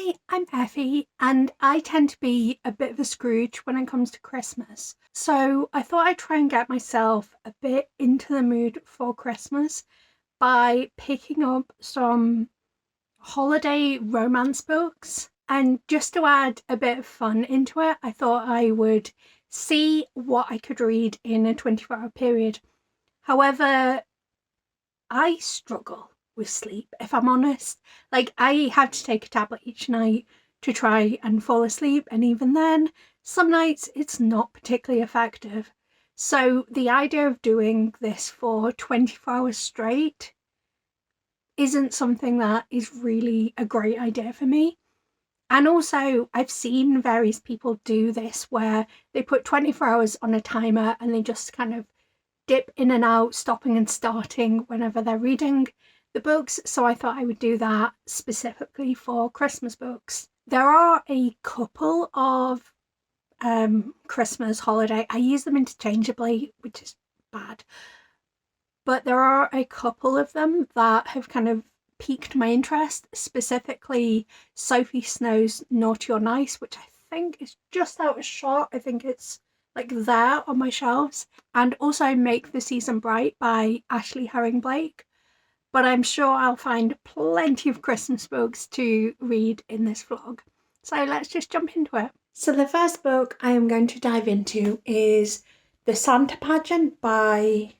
Hi, I'm Effie, and I tend to be a bit of a Scrooge when it comes to Christmas. So I thought I'd try and get myself a bit into the mood for Christmas by picking up some holiday romance books. And just to add a bit of fun into it, I thought I would see what I could read in a 24-hour period. However, I struggle with sleep, if I'm honest. Like, I have to take a tablet each night to try and fall asleep, and even then, some nights it's not particularly effective. So, the idea of doing this for 24 hours straight isn't something that is really a great idea for me. And also, I've seen various people do this where they put 24 hours on a timer and they just kind of dip in and out, stopping and starting whenever they're reading the books. So I thought I would do that specifically for Christmas books. There are a couple of Christmas holiday. I use them interchangeably, which is bad. But there are a couple of them that have kind of piqued my interest, specifically Sophie Snow's Naughty or Nice, which I think is just out of shot. I think it's like there on my shelves, and also Make the Season Bright by Ashley Herring Blake. But I'm sure I'll find plenty of Christmas books to read in this vlog. So let's just jump into it. So the first book I am going to dive into is The Santa Pageant by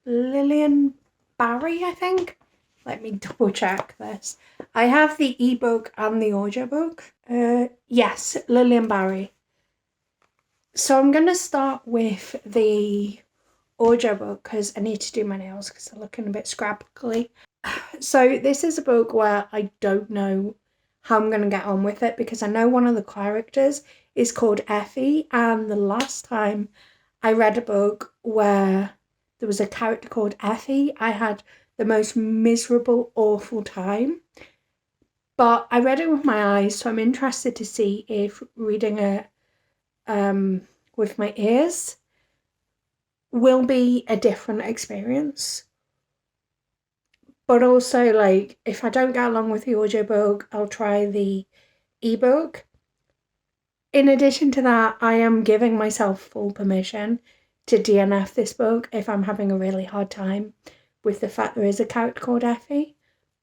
Lillian Barry, I think. Let me double check this. I have the ebook and the audiobook. Yes, Lillian Barry. So I'm going to start with the audiobook because I need to do my nails because they're looking a bit scrappily. So this is a book where I don't know how I'm going to get on with it because I know one of the characters is called Effie, and the last time I read a book where there was a character called Effie, I had the most miserable, awful time. But I read it with my eyes, so I'm interested to see if reading it with my ears will be a different experience. But also, like, if I don't get along with the audiobook, I'll try the ebook. In addition to that, I am giving myself full permission to DNF this book if I'm having a really hard time with the fact there is a character called Effie.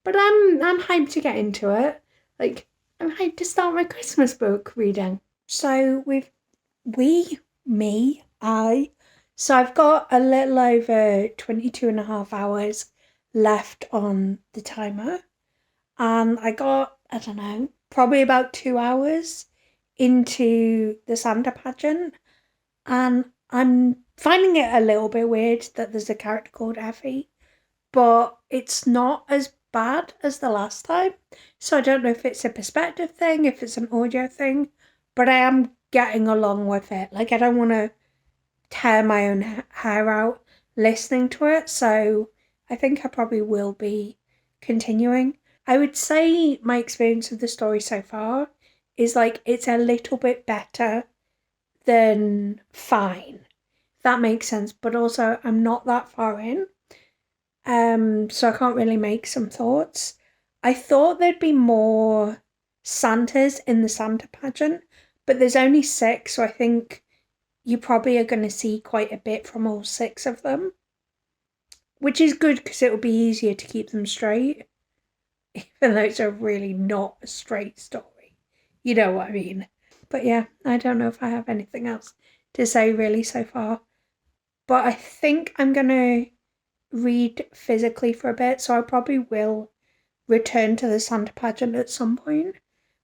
But I'm hyped to get into it. Like, I'm hyped to start my Christmas book reading. So with So I've got a little over 22 and a half hours left on the timer. And I got, I don't know, probably about 2 hours into the Santa Pageant. And I'm finding it a little bit weird that there's a character called Effie. But it's not as bad as the last time. So I don't know if it's a perspective thing, if it's an audio thing. But I am getting along with it. Like, I don't want to tear my own hair out listening to it, so I think I probably will be continuing. I would say my experience of the story so far is like it's a little bit better than fine, if that makes sense, but also I'm not that far in, so I can't really make some thoughts. I thought there'd be more Santas in the Santa Pageant, but there's only 6, so I think you probably are going to see quite a bit from all 6 of them, which is good because it will be easier to keep them straight, even though it's a really not a straight story. You know what I mean? But yeah, I don't know if I have anything else to say really so far. But I think I'm going to read physically for a bit, so I probably will return to the Santa Pageant at some point.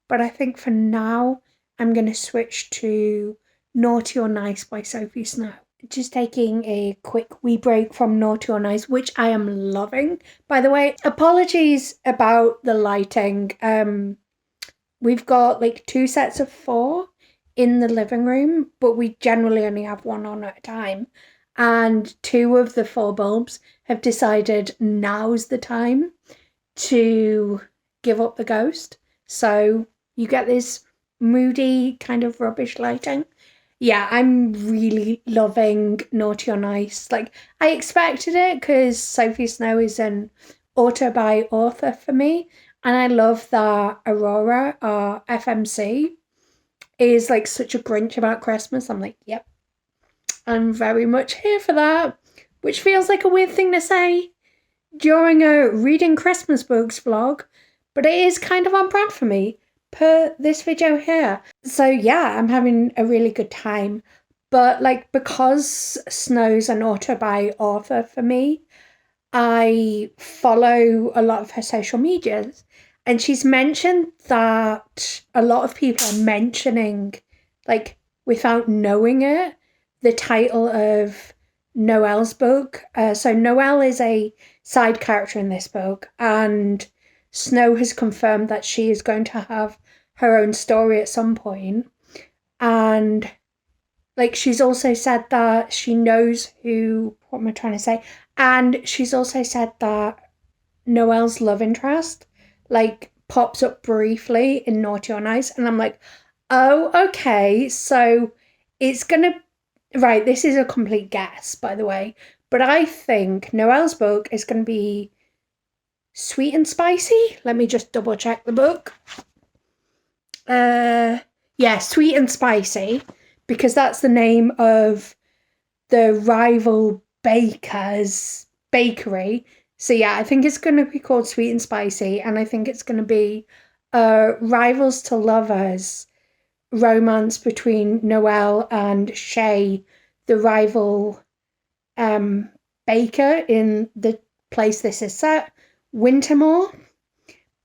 But I think for now, I'm going to switch to Naughty or Nice by Sophie Snow. Just taking a quick wee break from Naughty or Nice, which I am loving. By the way, apologies about the lighting. We've got like 2 sets of 4 in the living room, but we generally only have one on at a time. And 2 of the 4 bulbs have decided now's the time to give up the ghost. So you get this moody kind of rubbish lighting. Yeah, I'm really loving Naughty or Nice. Like, I expected it because Sophie Snow is an author by author for me. And I love that Aurora, our FMC, is like such a Grinch about Christmas. I'm like, yep, I'm very much here for that. Which feels like a weird thing to say during a reading Christmas books vlog, but it is kind of on brand for me per this video here. So yeah, I'm having a really good time. But like, because Snow's an author for me, I follow a lot of her social medias, and she's mentioned that a lot of people are mentioning, like without knowing it, the title of Noelle's book. So Noelle is a side character in this book, and Snow has confirmed that she is going to have her own story at some point. And like, she's also said that she knows who, what am I trying to say? And she's also said that Noelle's love interest, like, pops up briefly in Naughty or Nice. And I'm like, oh, okay. So it's gonna, right, this is a complete guess, by the way. But I think Noelle's book is gonna be sweet and spicy. Let me just double check the book. Yeah, sweet and spicy, because that's the name of the rival baker's bakery. So yeah, I think it's going to be called Sweet and Spicy, and I think it's going to be rivals to lovers romance between Noelle and Shay, the rival baker in the place this is set, Wintermore.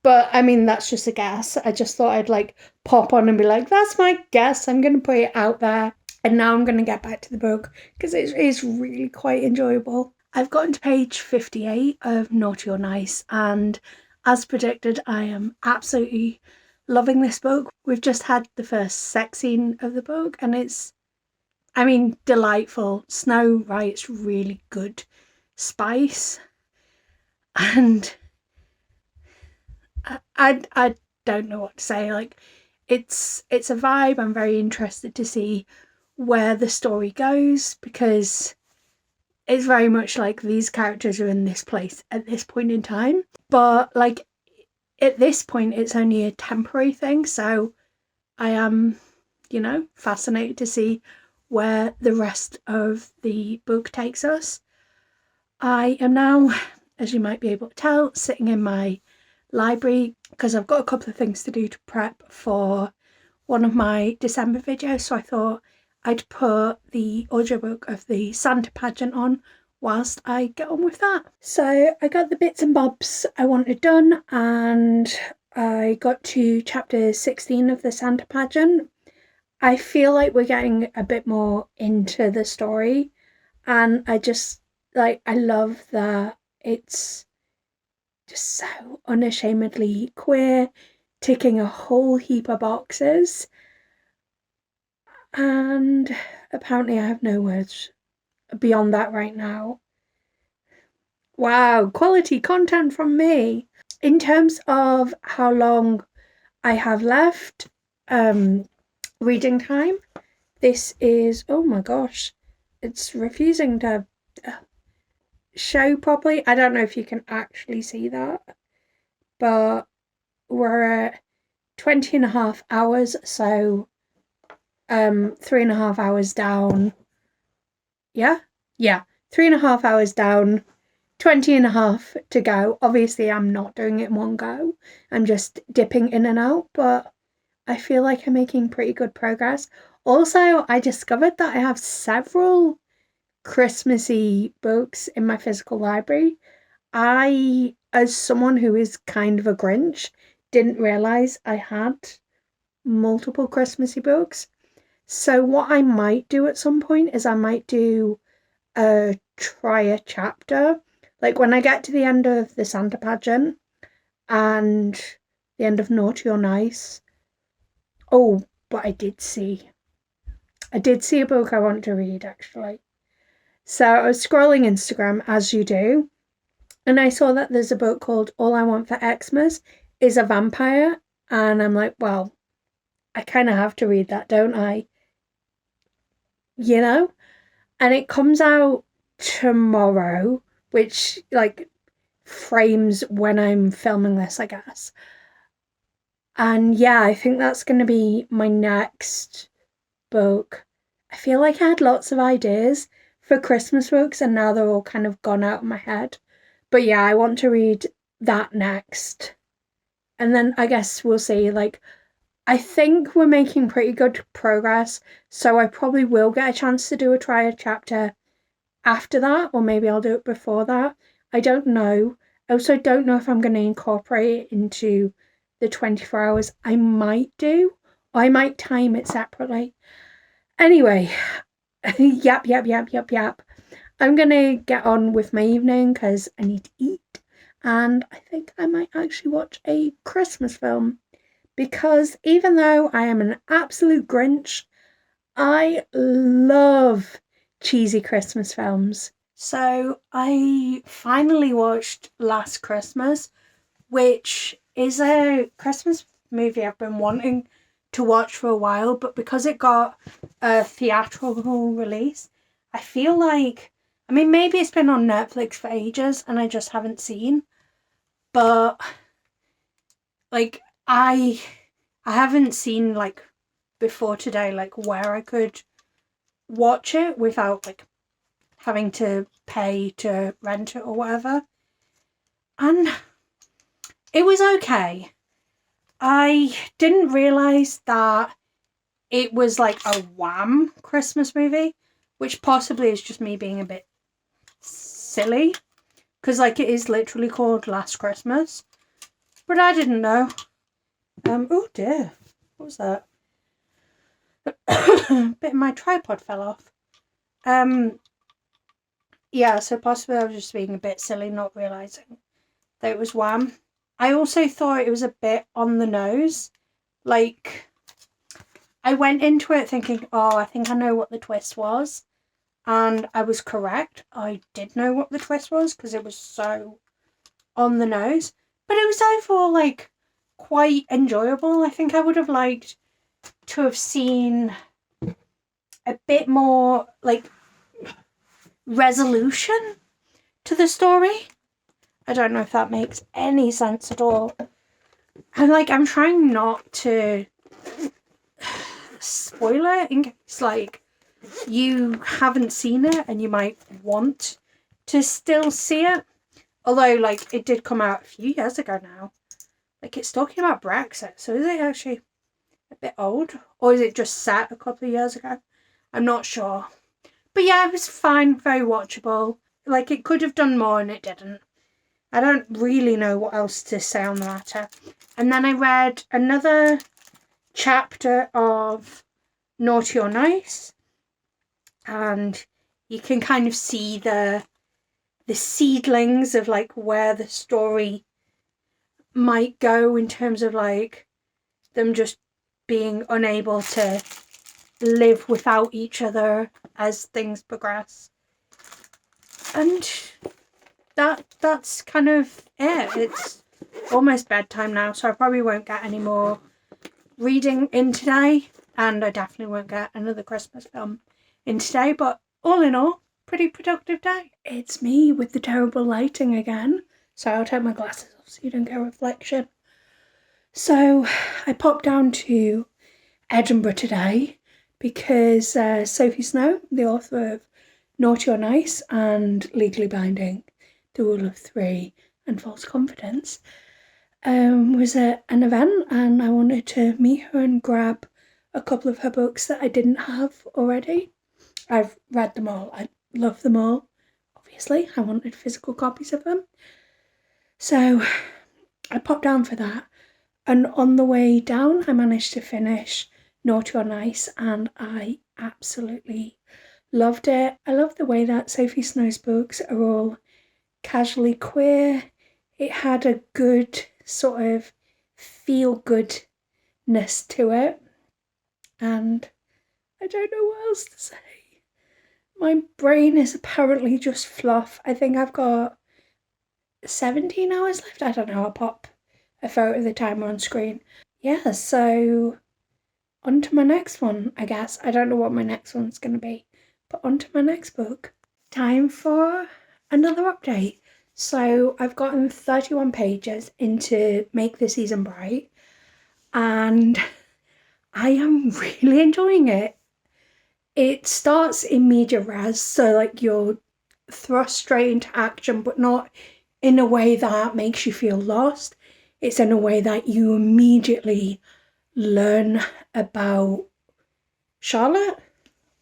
But I mean, that's just a guess. I just thought I'd like pop on and be like, that's my guess. I'm going to put it out there. And now I'm going to get back to the book because it is really quite enjoyable. I've gotten to page 58 of Naughty or Nice, and as predicted, I am absolutely loving this book. We've just had the first sex scene of the book, and it's, I mean, delightful. Snow writes really good spice, and I don't know what to say. Like, it's a vibe. I'm very interested to see where the story goes, because it's very much like these characters are in this place at this point in time. But like, at this point, it's only a temporary thing. So I am, fascinated to see where the rest of the book takes us. I am now, as you might be able to tell, sitting in my library because I've got a couple of things to do to prep for one of my December videos. So I thought I'd put the audiobook of the Santa pageant on whilst I get on with that. So I got the bits and bobs I wanted done, and I got to chapter 16 of the Santa pageant. I feel like we're getting a bit more into the story, and I just, like, I love that it's just so unashamedly queer, ticking a whole heap of boxes. And apparently I have no words beyond that right now. Wow, quality content from me. In terms of how long I have left reading time, this is, oh my gosh, it's refusing to show properly. I don't know if you can actually see that, but we're at 20 and a half hours, so 3.5 hours down. Yeah 3.5 hours down, 20 and a half to go. Obviously I'm not doing it in one go, I'm just dipping in and out, but I feel like I'm making pretty good progress. Also, I discovered that I have several Christmassy books in my physical library. I, as someone who is kind of a Grinch, didn't realise I had multiple Christmassy books. So what I might do at some point is I might do try a chapter. Like, when I get to the end of the Santa pageant and the end of Naughty or Nice. Oh, but I did see a book I want to read, actually. So I was scrolling Instagram, as you do, and I saw that there's a book called All I Want for Xmas is a Vampire, and I'm like, well, I kind of have to read that, don't I? And it comes out tomorrow, which, like, frames when I'm filming this, I guess. And yeah, I think that's going to be my next book. I feel like I had lots of ideas for Christmas books and now they're all kind of gone out of my head. But yeah, I want to read that next. And then I guess we'll see. Like, I think we're making pretty good progress, so I probably will get a chance to do a triad chapter after that, or maybe I'll do it before that. I don't know. I also don't know if I'm going to incorporate it into the 24 hours. I might do, or I might time it separately. Anyway, yap. I'm going to get on with my evening because I need to eat, and I think I might actually watch a Christmas film. Because even though I am an absolute Grinch, I love cheesy Christmas films. So I finally watched Last Christmas, which is a Christmas movie I've been wanting to watch for a while, but because it got a theatrical release, I feel like, I mean, maybe it's been on Netflix for ages and I just haven't seen, but like, I haven't seen, like, before today, like, where I could watch it without, like, having to pay to rent it or whatever. And it was okay. I didn't realise that it was, like, a Wham Christmas movie, which possibly is just me being a bit silly, because, like, it is literally called Last Christmas. But I didn't know. Oh dear, what was that? A bit of my tripod fell off. Yeah, so possibly I was just being a bit silly, not realising that it was Wham. I also thought it was a bit on the nose. Like, I went into it thinking, oh, I think I know what the twist was. And I was correct. I did know what the twist was because it was so on the nose. But it was overall, like, quite enjoyable. I think I would have liked to have seen a bit more, like, resolution to the story. I don't know if that makes any sense at all. And, like, I'm trying not to spoil it in case, like, you haven't seen it and you might want to still see it. Although, like, it did come out a few years ago now. Like, it's talking about Brexit, so is it actually a bit old? Or is it just set a couple of years ago? I'm not sure. But yeah, it was fine, very watchable. Like, it could have done more and it didn't. I don't really know what else to say on the matter. And then I read another chapter of Naughty or Nice. And you can kind of see the seedlings of, like, where the story might go in terms of, like, them just being unable to live without each as things progress. And that's kind of it. It's almost bedtime now, so I probably won't get any more reading in today, and I definitely won't get another Christmas film in today, but all in all, pretty productive day. It's me with the terrible lighting again, so I'll take my glasses off so you don't get a reflection. So I popped down to Edinburgh today because Sophie Snow, the author of Naughty or Nice and Legally Binding, The Rule of Three and False Confidence, was at an event, and I wanted to meet her and grab a couple of her books that I didn't have already. I've read them all. I love them all. Obviously, I wanted physical copies of them. So I popped down for that. And on the way down, I managed to finish Naughty or Nice, and I absolutely loved it. I love the way that Sophie Snow's books are all casually queer. It had a good sort of feel-goodness to it. And I don't know what else to say. My brain is apparently just fluff. I think I've got 17 hours left. I don't know, I'll pop a photo of the timer on screen. Yeah, so on to my next one, I guess. I don't know what my next one's going to be, but on to my next book. Time for another update. So I've gotten 31 pages into Make the Season Bright, and I am really enjoying it. It starts in media res, so like you're thrust straight into action, but not in a way that makes you feel lost. It's in a way that you immediately learn about Charlotte.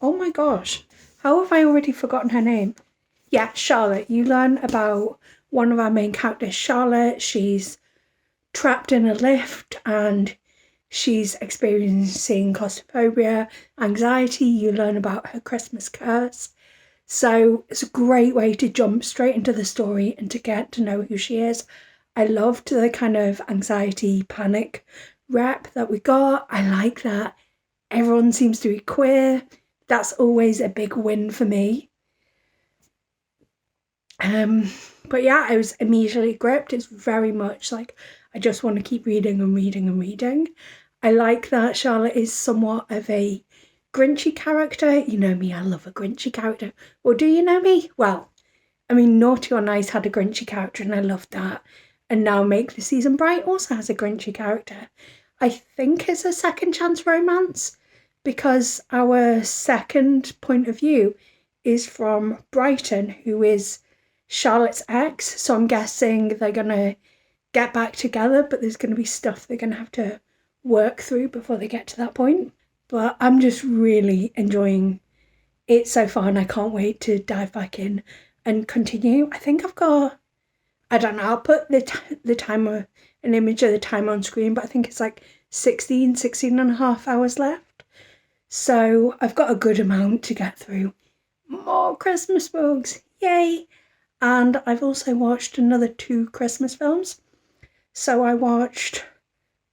Oh my gosh, how have I already forgotten her name? Yeah, Charlotte. You learn about one of our main characters, Charlotte. She's trapped in a lift and she's experiencing claustrophobia, anxiety. You learn about her Christmas curse. So it's a great way to jump straight into the story and to get to know who she is. I loved the kind of anxiety, panic rep that we got. I like that everyone seems to be queer. That's always a big win for me. But yeah, I was immediately gripped. It's very much like I just want to keep reading and reading and reading. I like that Charlotte is somewhat of a Grinchy character. You know me, I love a Grinchy character. Or do you know me? Well, I mean, Naughty or Nice had a Grinchy character and I loved that. And now Make the Season Bright also has a Grinchy character. I think it's a second chance romance because our second point of view is from Brighton, who is Charlotte's ex. So I'm guessing they're going to get back together, but there's going to be stuff they're going to have to work through before they get to that point. But I'm just really enjoying it so far and I can't wait to dive back in and continue. I think I've got, I don't know, I'll put the timer, an image of the time on screen, but I think it's like 16 and a half hours left. So I've got a good amount to get through. More Christmas books, yay! And I've also watched another 2 Christmas films. So I watched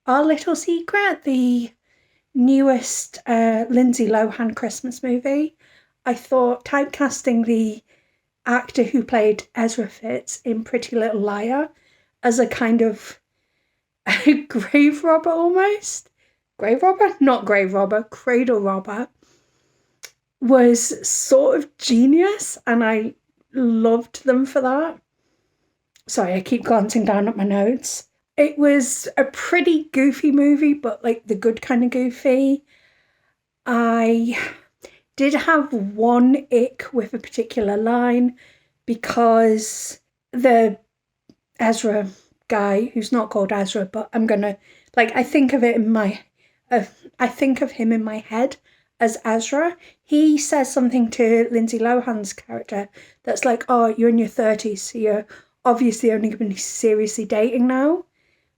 Our Little Secret, the newest Lindsay Lohan Christmas movie. I thought typecasting the actor who played Ezra Fitz in Pretty Little Liar as a kind of grave robber almost. Grave robber? Not grave robber, cradle robber. Was sort of genius and I loved them for that. Sorry, I keep glancing down at my notes. It was a pretty goofy movie, but like the good kind of goofy. I did have one ick with a particular line because the Ezra guy, who's not called Ezra, but I'm gonna, like, I think of him in my head as Ezra. He says something to Lindsay Lohan's character that's like, oh, you're in your 30s, so you're obviously only going to be seriously dating now,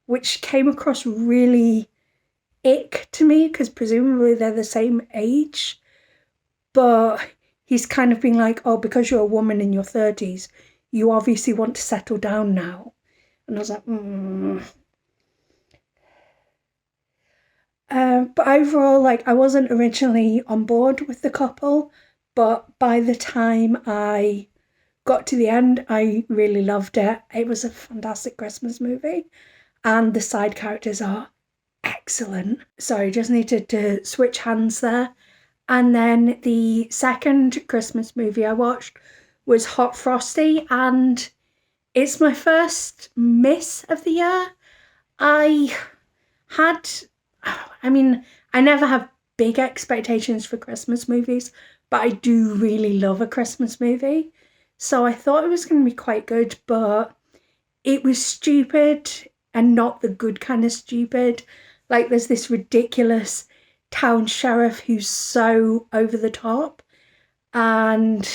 which came across really ick to me because presumably they're the same age. But he's kind of being like, oh, because you're a woman in your 30s, you obviously want to settle down now. And I was like, But overall, like, I wasn't originally on board with the couple, but by the time I got to the end, I really loved it. It was a fantastic Christmas movie, and the side characters are excellent. Sorry, just needed to switch hands there. And then the second Christmas movie I watched was Hot Frosty, and it's my first miss of the year. I never have big expectations for Christmas movies, but I do really love a Christmas movie. So I thought it was going to be quite good, but it was stupid and not the good kind of stupid. Like there's this ridiculous town sheriff who's so over the top, and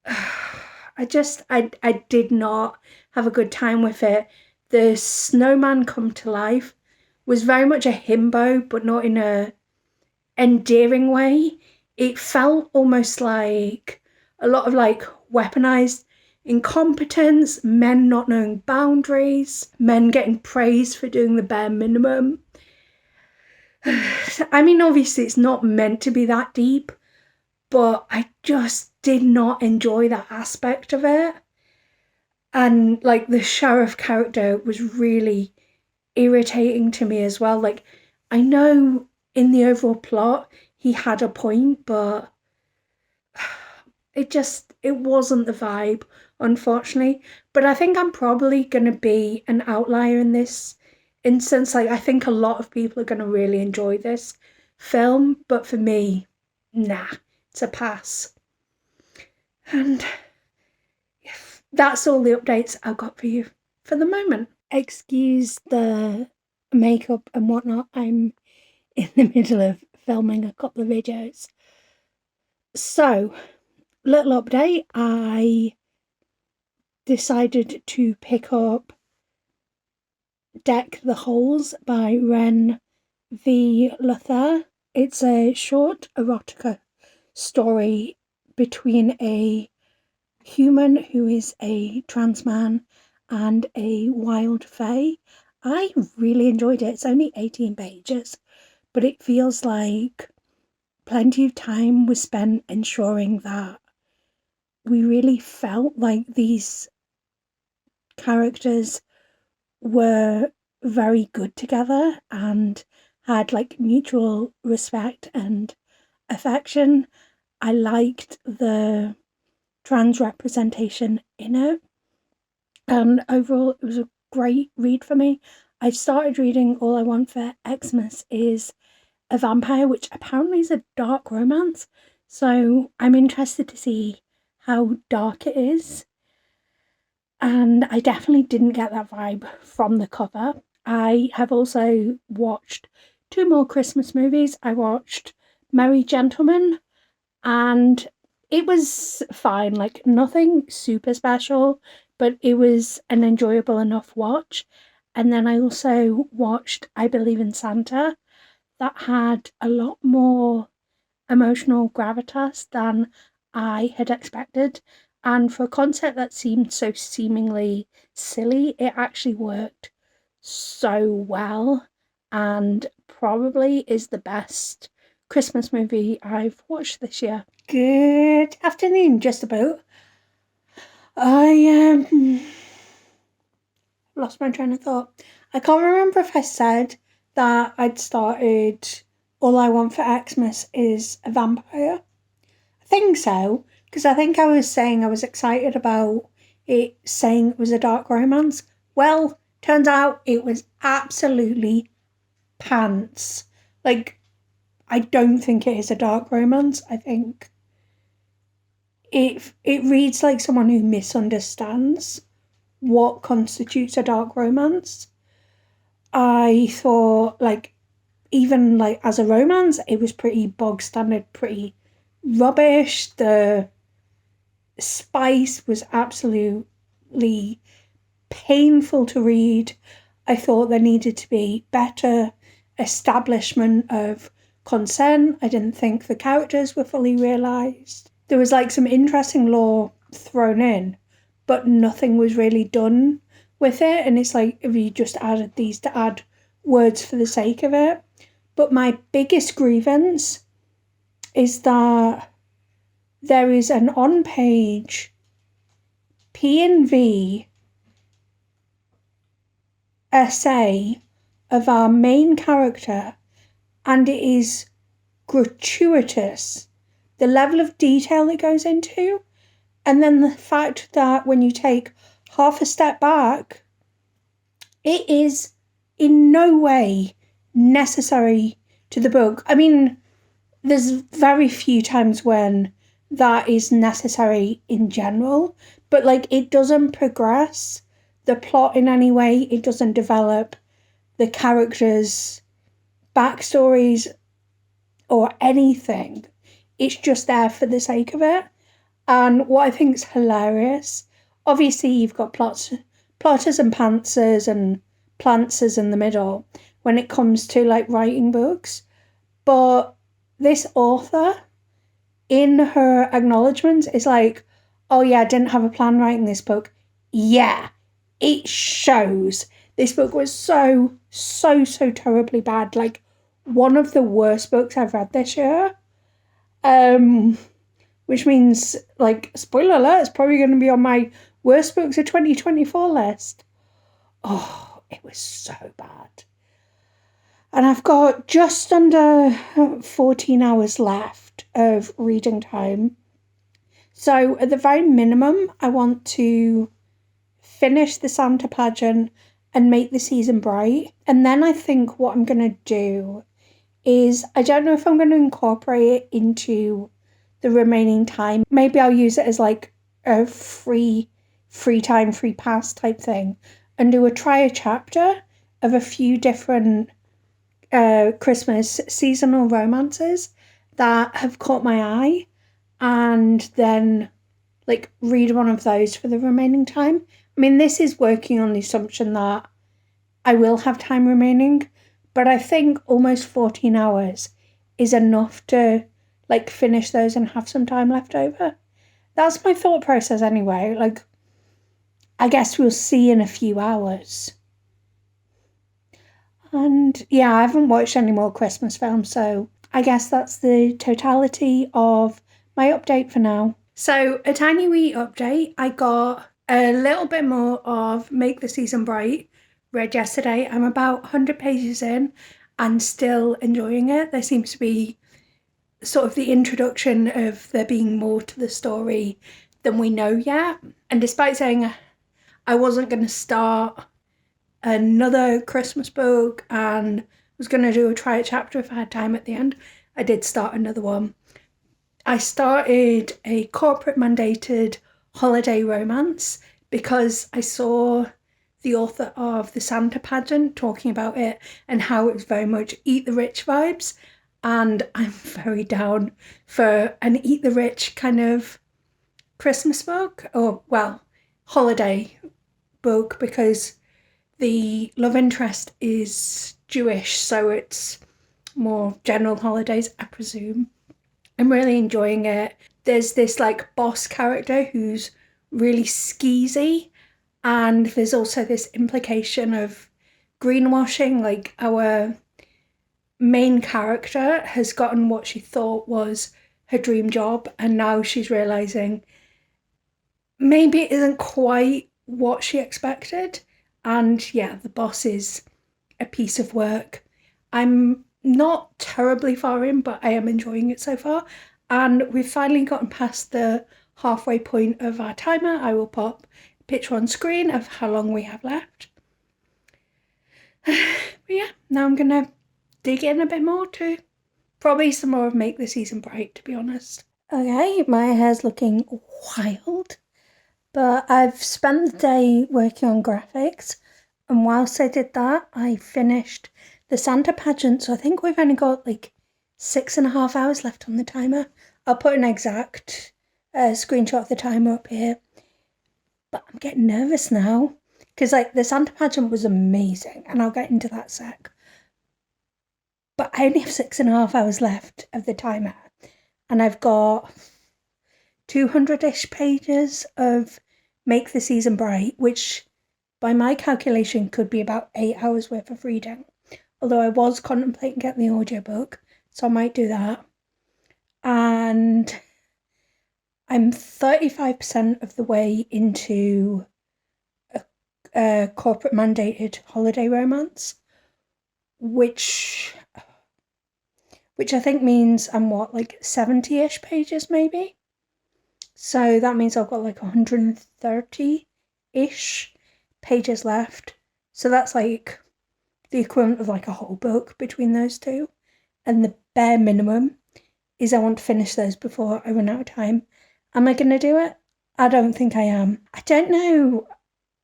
I did not have a good time with it. The snowman come to life was very much a himbo, but not in a endearing way. It felt almost like a lot of like weaponized incompetence, men not knowing boundaries, men getting praised for doing the bare minimum. I mean, obviously it's not meant to be that deep, but I just did not enjoy that aspect of it. And like the sheriff character was really irritating to me as well. Like, I know in the overall plot he had a point, but it wasn't the vibe unfortunately. But I think I'm probably going to be an outlier in this instance. Like, I think a lot of people are going to really enjoy this film, but for me, nah, it's a pass. And that's all the updates I've got for you for the moment. Excuse the makeup and whatnot. I'm in the middle of filming a couple of videos. So, little update. I decided to pick up Deck the Holes by Ren V. Luther. It's a short erotica story between a human who is a trans man and a wild fae. I really enjoyed it. It's only 18 pages, but it feels like plenty of time was spent ensuring that we really felt like these characters were very good together and had like mutual respect and affection. I liked the trans representation in it, and overall it was a great read for me. I started reading All I Want for Xmas is a Vampire, which apparently is a dark romance, so I'm interested to see how dark it is. And I definitely didn't get that vibe from the cover. I have also watched 2 more Christmas movies. I watched Merry Gentlemen, and it was fine, like nothing super special, but it was an enjoyable enough watch. And then I also watched I Believe in Santa. That had a lot more emotional gravitas than I had expected. And for a concept that seemed so seemingly silly, it actually worked so well and probably is the best Christmas movie I've watched this year. Good afternoon, just about. I lost my train of thought. I can't remember if I said that I'd started All I Want for Xmas is a Vampire. I think so, because I think I was saying I was excited about it saying it was a dark romance. Well, turns out it was absolutely pants. Like, I don't think it is a dark romance. I think it reads like someone who misunderstands what constitutes a dark romance. I thought, like, even like as a romance, it was pretty bog standard, pretty rubbish. The spice was absolutely painful to read. I thought there needed to be better establishment of consent. I didn't think the characters were fully realised. There was like some interesting lore thrown in, but nothing was really done with it. And it's like if you just added these to add words for the sake of it. But my biggest grievance is that there is an on-page P&V essay of our main character, and it is gratuitous. The level of detail it goes into, and then the fact that when you take half a step back, it is in no way necessary to the book. I mean, there's very few times when that is necessary in general, but like it doesn't progress the plot in any way. It doesn't develop the characters' backstories or anything. It's just there for the sake of it. And what I think is hilarious, obviously you've got plotters and pantsers and plantsers in the middle when it comes to like writing books. But this author, in her acknowledgements, is like, oh yeah, I didn't have a plan writing this book. Yeah, it shows. This book was so terribly bad. Like, one of the worst books I've read this year. Which means, like, spoiler alert, it's probably going to be on my worst books of 2024 list. Oh, it was so bad. And I've got just under 14 hours left of reading time. So at the very minimum, I want to finish the Santa pageant and make the season bright. And then I think what I'm going to do is, I don't know if I'm going to incorporate it into the remaining time. Maybe I'll use it as like a free time, free pass type thing, and do try a chapter of a few different Christmas seasonal romances that have caught my eye, and then like read one of those for the remaining time. I mean, this is working on the assumption that I will have time remaining, but I think almost 14 hours is enough to like finish those and have some time left over. That's my thought process anyway. Like, I guess we'll see in a few hours. And yeah, I haven't watched any more Christmas films, so I guess that's the totality of my update for now. So, a tiny wee update. I got a little bit more of Make the Season Bright read yesterday. I'm about 100 pages in and still enjoying it. There seems to be sort of the introduction of there being more to the story than we know yet. And despite saying I wasn't going to start another Christmas book and was going to do a try it chapter if I had time at the end, I did start another one. I started a corporate mandated holiday romance because I saw the author of the Santa pageant talking about it and how it was very much Eat the Rich vibes. And I'm very down for an Eat the Rich kind of Christmas book, or well, holiday book, because the love interest is Jewish, so it's more general holidays, I presume. I'm really enjoying it. There's this like boss character who's really skeezy, and there's also this implication of greenwashing. Like, our main character has gotten what she thought was her dream job, and now she's realizing maybe it isn't quite what she expected. And yeah, the boss is a piece of work. I'm not terribly far in, but I am enjoying it so far. And we've finally gotten past the halfway point of our timer. I will pop a picture on screen of how long we have left. But yeah, now I'm going to dig in a bit more to probably some more of Make the Season Bright, to be honest. Okay, my hair's looking wild, but I've spent the day working on graphics, and whilst I did that, I finished the Santa pageant, so I think we've only got like 6.5 hours left on the timer. I'll put an exact screenshot of the timer up here, but I'm getting nervous now, because like the Santa pageant was amazing, and I'll get into that sec. But I only have 6.5 hours left of the timer, and I've got 200-ish pages of Make the Season Bright, which by my calculation could be about 8 hours worth of reading. Although I was contemplating getting the audiobook, so I might do that. And I'm 35% of the way into a corporate mandated holiday romance, which I think means I'm like 70-ish pages maybe. So that means I've got like 130-ish pages left. So that's like the equivalent of like a whole book between those two. And the bare minimum is I want to finish those before I run out of time. Am I going to do it? I don't think I am. I don't know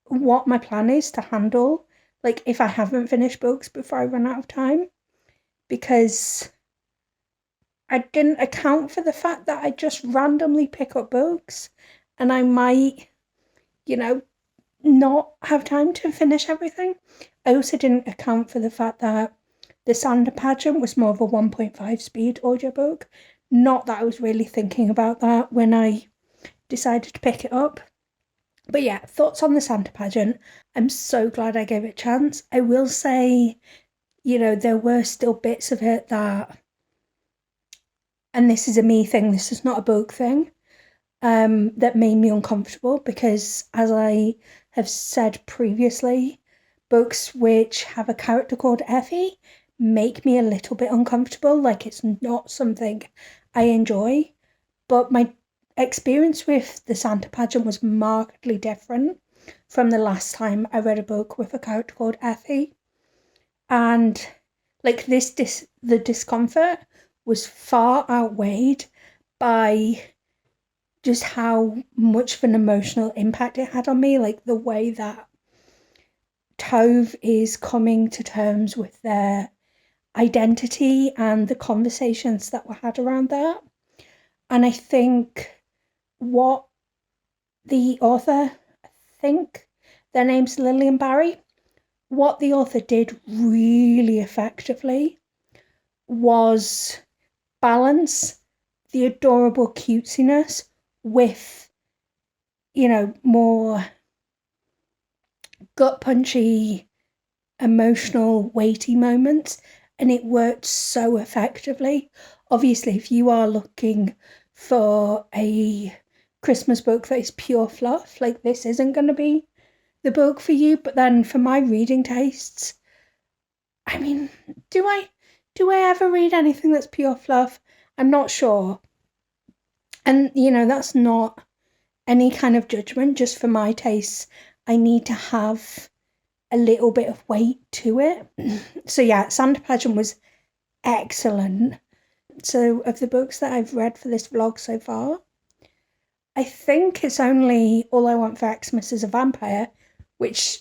what my plan is to handle, like, if I haven't finished books before I run out of time, because I didn't account for the fact that I just randomly pick up books and I might, not have time to finish everything. I also didn't account for the fact that the Santa pageant was more of a 1.5 speed audiobook. Not that I was really thinking about that when I decided to pick it up. But yeah, thoughts on the Santa pageant. I'm so glad I gave it a chance. I will say, there were still bits of it that, and this is a me thing, this is not a book thing, that made me uncomfortable, because as I have said previously, books which have a character called Effie make me a little bit uncomfortable. Like, it's not something I enjoy. But my experience with the Santa pageant was markedly different from the last time I read a book with a character called Effie. And like the discomfort was far outweighed by just how much of an emotional impact it had on me. Like the way that Tove is coming to terms with their identity and the conversations that were had around that. And I think what the author, I think their name's Lillian Barry, what the author did really effectively was balance the adorable cutesiness with, more gut punchy, emotional, weighty moments. And it worked so effectively. Obviously, if you are looking for a Christmas book that is pure fluff, like this isn't going to be the book for you. But then for my reading tastes, I mean, do I ever read anything that's pure fluff? I'm not sure. And that's not any kind of judgment. Just for my tastes, I need to have a little bit of weight to it. So yeah, Santa pageant was excellent. So of the books that I've read for this vlog so far, I think it's only All I Want for Xmas is a Vampire, which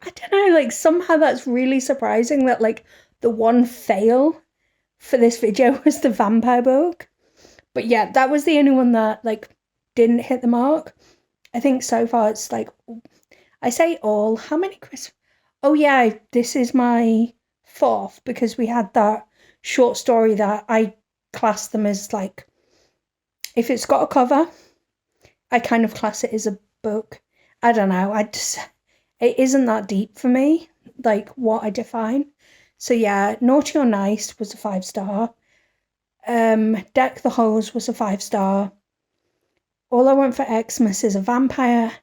I don't know, like somehow that's really surprising that like the one fail for this video was the vampire book. But yeah, that was the only one that like didn't hit the mark. I think so far it's like, I say all, how many Christmas? Oh yeah, this is my 4th because we had that short story that I class them as like, if it's got a cover, I kind of class it as a book. I don't know, it isn't that deep for me, like what I define. So yeah, Naughty or Nice was a 5-star. Deck the Halls was a 5-star. All I Want for Xmas is a Vampire.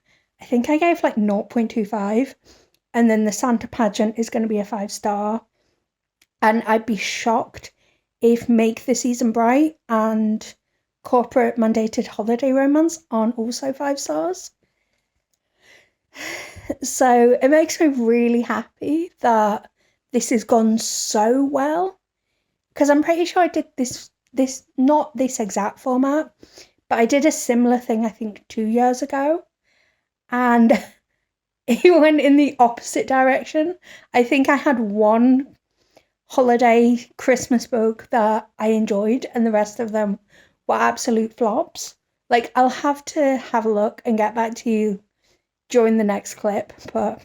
I think I gave like 0.25. And then the Santa pageant is going to be a 5-star. And I'd be shocked if Make the Season Bright and Corporate Mandated Holiday Romance aren't also 5 stars. So it makes me really happy that this has gone so well. Because I'm pretty sure I did this not this exact format, but I did a similar thing I think 2 years ago. And it went in the opposite direction. I think I had one holiday Christmas book that I enjoyed and the rest of them were absolute flops. Like, I'll have to have a look and get back to you during the next clip, but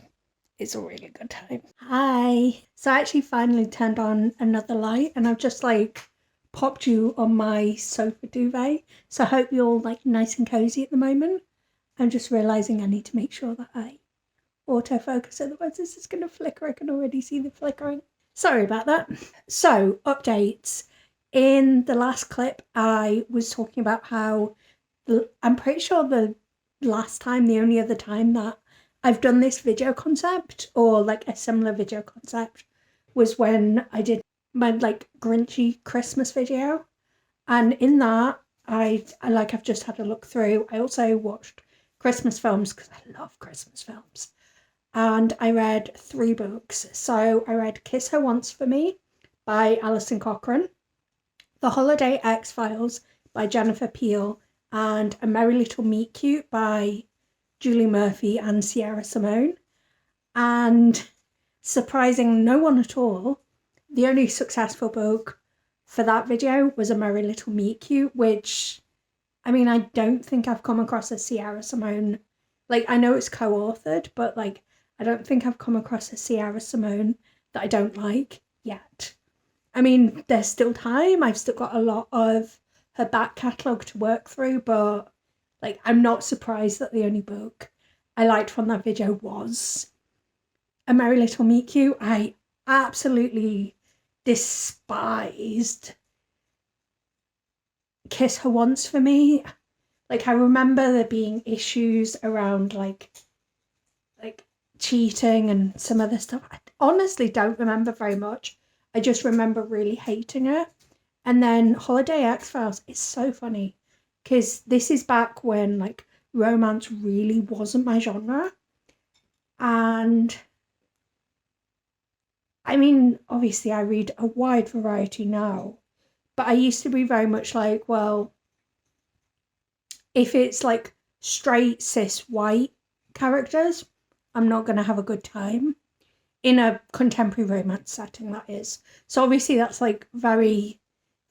it's a really good time. Hi. So I actually finally turned on another light and I've just like popped you on my sofa duvet. So I hope you're all like nice and cozy at the moment. I'm just realising I need to make sure that I autofocus, otherwise this is going to flicker. I can already see the flickering. Sorry about that. So, updates. In the last clip, I was talking about how I'm pretty sure the only other time that I've done this video concept or like a similar video concept was when I did my like Grinchy Christmas video. And in that, I've just had a look through. I also watched Christmas films because I love Christmas films. And I read 3 books. So I read Kiss Her Once for Me by Alison Cochrane, The Holiday X-Files by Jennifer Peel, and A Merry Little Meet Cute by Julie Murphy and Sierra Simone. And surprising no one at all, the only successful book for that video was A Merry Little Meet Cute, which, I mean, I don't think I've come across a Sierra Simone. Like, I know it's co-authored, but like, I don't think I've come across a Sierra Simone that I don't like yet. I mean, there's still time. I've still got a lot of her back catalogue to work through, but like, I'm not surprised that the only book I liked from that video was A Merry Little Meet Cute. I absolutely despised Kiss Her Once for Me. Like, I remember there being issues around like cheating and some other stuff. I honestly don't remember very much. I just remember really hating it. And then Holiday X-Files is so funny. because this is back when like romance really wasn't my genre. And I mean, obviously I read a wide variety now, but I used to be very much like, well, if it's like straight cis white characters, I'm not going to have a good time in a contemporary romance setting, that is. So obviously that's like very,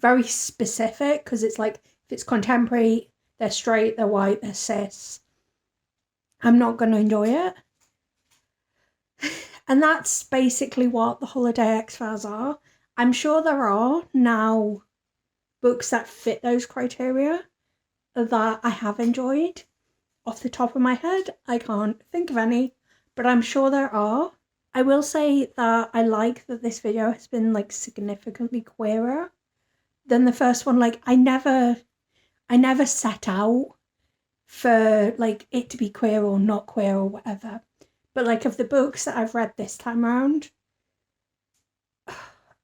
very specific, because it's like if it's contemporary, they're straight, they're white, they're cis, I'm not going to enjoy it. And that's basically what the Holiday X-Files are. I'm sure there are now books that fit those criteria that I have enjoyed. Off the top of my head, I can't think of any, but I'm sure there are. I will say that I like that this video has been like significantly queerer than the first one. Like I never set out for like it to be queer or not queer or whatever. But like of the books that I've read this time around,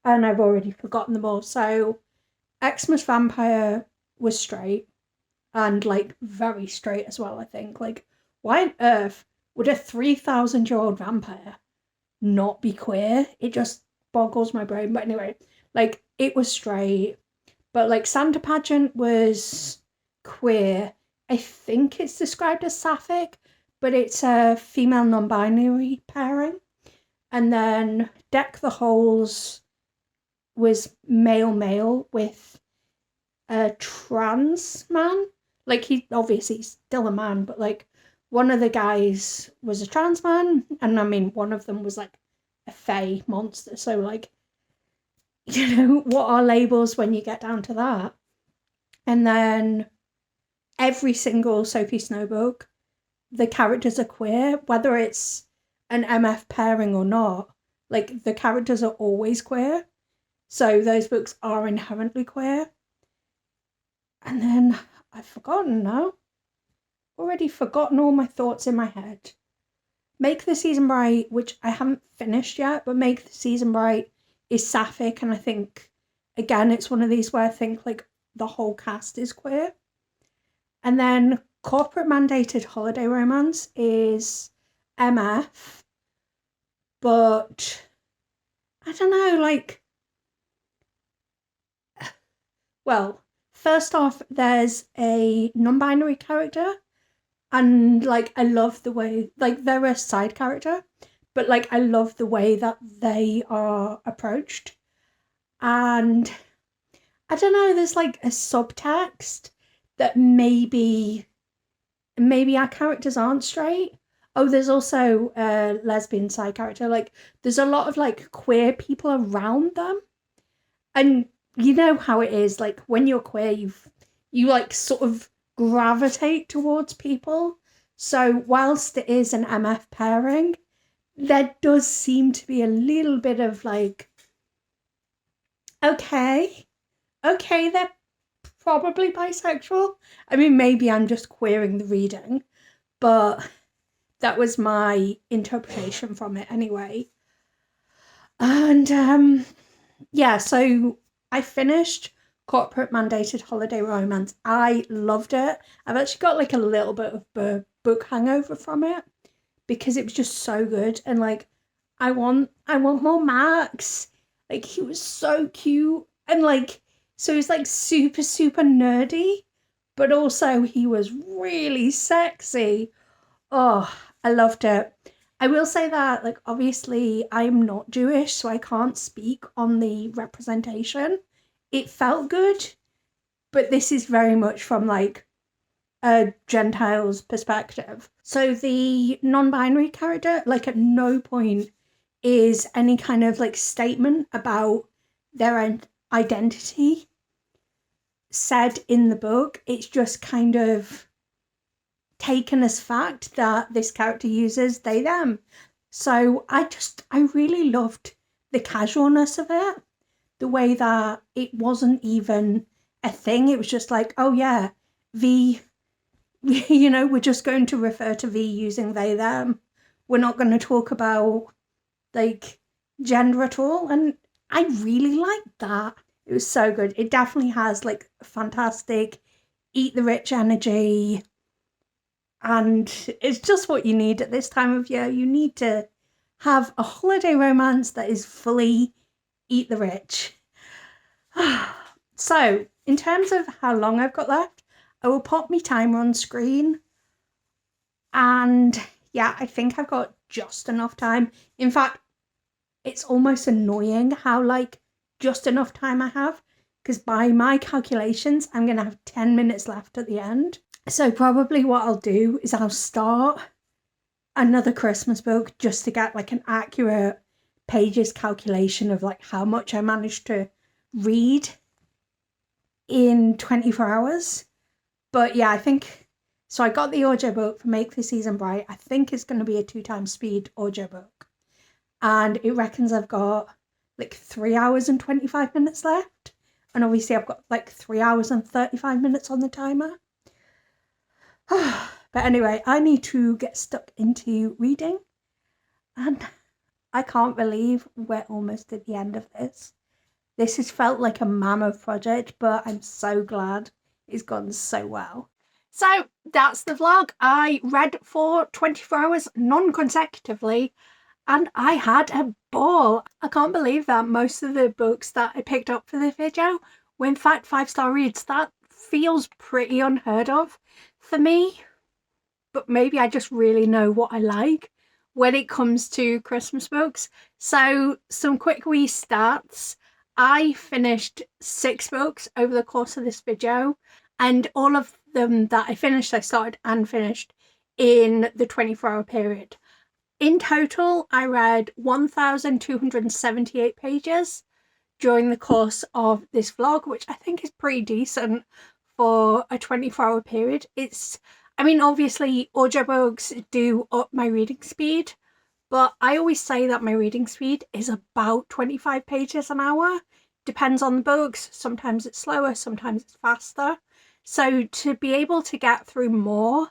and I've already forgotten them all. So Xmas Vampire was straight, and like very straight as well, I think. Like, why on earth would a 3,000-year-old vampire not be queer? It just boggles my brain. But anyway, like it was straight, but like Santa Pageant was queer. I think it's described as sapphic, but it's a female non-binary pairing. And then Deck the Halls was male with a trans man. Like he obviously still a man, but like one of the guys was a trans man, and I mean one of them was like a fae monster. So like, you know, what are labels when you get down to that? And then every single Sophie Snow book, the characters are queer, whether it's an MF pairing or not. Like the characters are always queer. So those books are inherently queer. And then I've forgotten now. Already forgotten all my thoughts in my head. Make the Season Bright, which I haven't finished yet, but Make the Season Bright is sapphic, and I think, again, it's one of these where I think like the whole cast is queer. And then Corporate Mandated Holiday Romance is MF, but I don't know, like, well, first off, there's a non-binary character, and like I love the way, like they're a side character, but like I love the way that they are approached. And I don't know, there's like a subtext that maybe our characters aren't straight. Oh, there's also a lesbian side character. Like there's a lot of like queer people around them. And you know how it is, like when you're queer, you like sort of gravitate towards people. So whilst it is an MF pairing, there does seem to be a little bit of like, okay, they're probably bisexual. I mean, maybe I'm just queering the reading, but that was my interpretation from it anyway. And yeah, so I finished Corporate Mandated Holiday Romance. I loved it. I've actually got like a little bit of a book hangover from it because it was just so good. And like, I want more Max. Like he was so cute, and like, so he's like super nerdy, but also he was really sexy. Oh, I loved it. I will say that, like, obviously I'm not Jewish, so I can't speak on the representation. It felt good, but this is very much from like a Gentile's perspective. So the non-binary character, like, at no point is any kind of like statement about their identity said in the book. It's just kind of taken as fact that this character uses they them. So I really loved the casualness of it, the way that it wasn't even a thing. It was just like, oh yeah, V, you know, we're just going to refer to V using they them. We're not going to talk about like gender at all. And I really liked that. It was so good. It definitely has like fantastic eat the rich energy. And it's just what you need at this time of year. You need to have a holiday romance that is fully eat the rich. So, in terms of how long I've got left, I will pop my timer on screen. And yeah, I think I've got just enough time. In fact, it's almost annoying how just enough time I have, because by my calculations, I'm going to have 10 minutes left at the end. So probably what I'll do is I'll start another Christmas book just to get an accurate pages calculation of how much I managed to read in 24 hours. But yeah, I think so. I got the audiobook for Make the Season Bright. I think it's going to be a 2x speed audiobook, and it reckons I've got 3 hours and 25 minutes left, and obviously I've got 3 hours and 35 minutes on the timer. But anyway, I need to get stuck into reading, and I can't believe we're almost at the end of this. This has felt like a mammoth project, but I'm so glad it's gone so well. So that's the vlog. I read for 24 hours non-consecutively, and I had a ball. I can't believe that most of the books that I picked up for this video were in fact 5-star reads. That feels pretty unheard of for me, but maybe I just really know what I like when it comes to Christmas books. So some quick wee stats. I finished 6 books over the course of this video, and all of them that I finished, I started and finished in the 24-hour period. In total, I read 1,278 pages during the course of this vlog, which I think is pretty decent for a 24-hour period. Obviously audiobooks do up my reading speed, but I always say that my reading speed is about 25 pages an hour. Depends on the books. Sometimes it's slower, sometimes it's faster. So to be able to get through more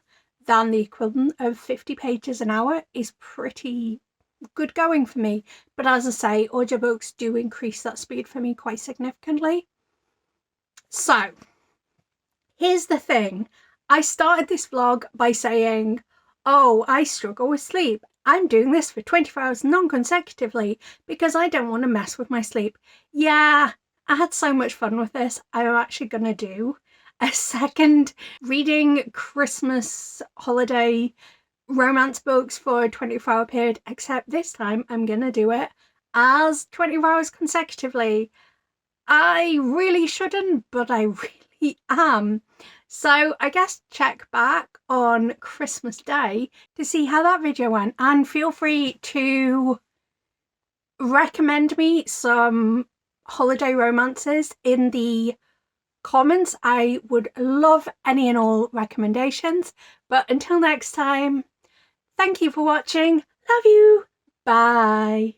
than the equivalent of 50 pages an hour is pretty good going for me. But as I say, audiobooks do increase that speed for me quite significantly. So here's the thing. I started this vlog by saying, oh, I struggle with sleep. I'm doing this for 24 hours non-consecutively because I don't want to mess with my sleep. Yeah, I had so much fun with this. I'm actually going to do a second reading Christmas holiday romance books for a 24-hour period, except this time I'm going to do it as 24 hours consecutively. I really shouldn't, but I really am. So I guess check back on Christmas Day to see how that video went, and feel free to recommend me some holiday romances in the comments. I would love any and all recommendations. But until next time, thank you for watching. Love you. Bye.